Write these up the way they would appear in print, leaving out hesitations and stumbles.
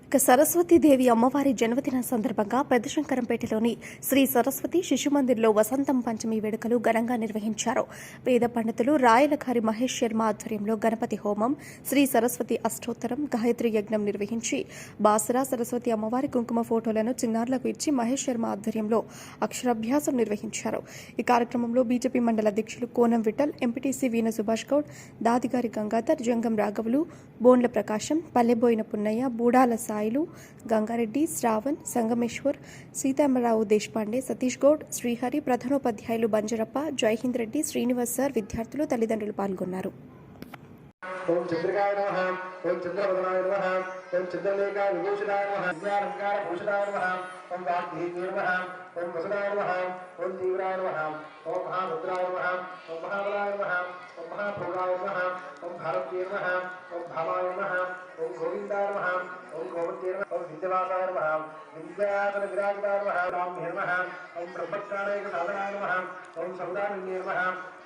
ఇక సరస్వతీదేవి అమ్మవారి జన్మదిన సందర్భంగా పెద్దశంకరంపేటలోని శ్రీ సరస్వతి శిశుమందిర్లో వసంతం పంచమి వేడుకలు ఘనంగా నిర్వహించారు. వేద పండితులు రాయలకారి మహేష్ శర్మ ఆధ్వర్యంలో గణపతి హోమం, శ్రీ సరస్వతి అష్టోత్తరం, గాయత్రి యజ్ఞం నిర్వహించి బాసరా సరస్వతి అమ్మవారి కుంకుమ ఫోటోలను చిన్నారులకు ఇచ్చి మహేష్ శర్మ ఆధ్వర్యంలో అక్షరాభ్యాసం నిర్వహించారు. ఈ కార్యక్రమంలో బీజేపీ మండల అధ్యక్షులు కోనం విఠల్, ఎంపీటీసీ వీణ సుభాష్ గౌడ్, దాదిగారి గంగాధర్, జంగం రాఘవులు, బోండ్ల ప్రకాశం, పల్లెబోయిన పున్నయ్య, బూడాల సాయిలు, గంగారెడ్డి, శ్రావణ్, సంగమేశ్వర్, సీతారామరావు దేశపాండే, సతీష్ గౌడ్, శ్రీహరి, ప్రధానోపాధ్యాయులు బంజరప్ప, జైహింద్ రెడ్డి, శ్రీనివాస్ సార్, విద్యార్థులు, తల్లిదండ్రులు పాల్గొన్నారు. ఓం చంద్రకాయ నమః, ఓం చంద్రవదనాయ నమః, ఓం చంద్రలేఖాయ విభూషితాయ నమః, విద్యాలంకార భూషితాయ నమః, ఓం వాగ్దేవ్యే నమః, ఓం వసుదాయ నమః, ఓం తీవ్రాయ నమః, ఓం మహాభద్రాయ నమః, ఓం మహాబలాయ నమః, ఓం మహాభోగాయ నమః, ఓం భారత్యే నమః, ఓం భావాయ నమః, ఓం గోవిందాయ నమః, ఓం గోవిందే నమః, ఓం విద్యవాసాయ నమః, విద్యాధర విరాజితాయ నమః, రామ్యే నమః, ఓం బ్రహ్మజ్ఞానైక సాధనాయ నమః, ఓం సౌదామిన్యే నమః,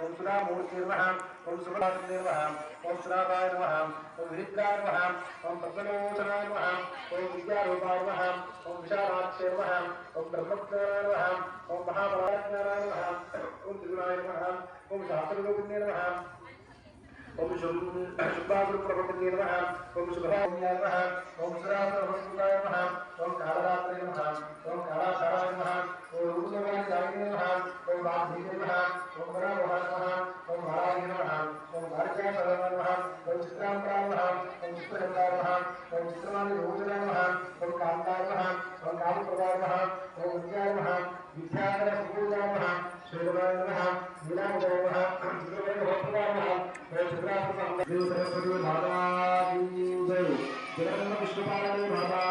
ఓం సుధామూర్తే నమః, ఓం సుభాషితే నమః, ఓం శ్రావాయ నమః, ఓం విరిద్రాయ నమః, ఓం పద్మలోచనాయ నమః, ఓం విద్యారూపాయ నమః, ఓం విశాలాక్షే నమః, ఓం బ్రహ్మజ్ఞానాయ నమః, ఓం మహాబలాజ్ఞానాయ నమః, ఓం త్రిగుణాయ నమః, ఓం శాస్త్రలోకిన్యే నమః, ఓం శుభాగురుప్రభృతిన్యే నమః, ఓం శుభాయ నమః, ఓం సురాసురభస్ముఖాయ నమః, ఓం కాళరాత్రే నమః, ఓం కాళాసారాయ నమః, ఓం రూపలోకాయ నమః, ఓం వాగ్దేవ్యే నమః, ఓం వరావహాయ నమః, ఓం వారాయ నమః, ఓం వారికాయ నమః, ఓం చిత్రాంబరాయ నమః, ఓం చిత్రగంధాయ నమః, ఓం చిత్రమాలి భోజనాయ నమః, ఓం కాంతాయ నమః, ఓం కాళీప్రదాయ నమః, ఓం విద్యాయ నమః, విద్యాధర సుభూజాయ నమః, శ్రీరమాయ నమః, నీలాంజయ నమః, చిత్రవేణభద్రాయ నమః, ఓం చిత్రాంబర సరస్వతి మాతా కీ జై. జగన్మ విష్ణుపాలనే మాతా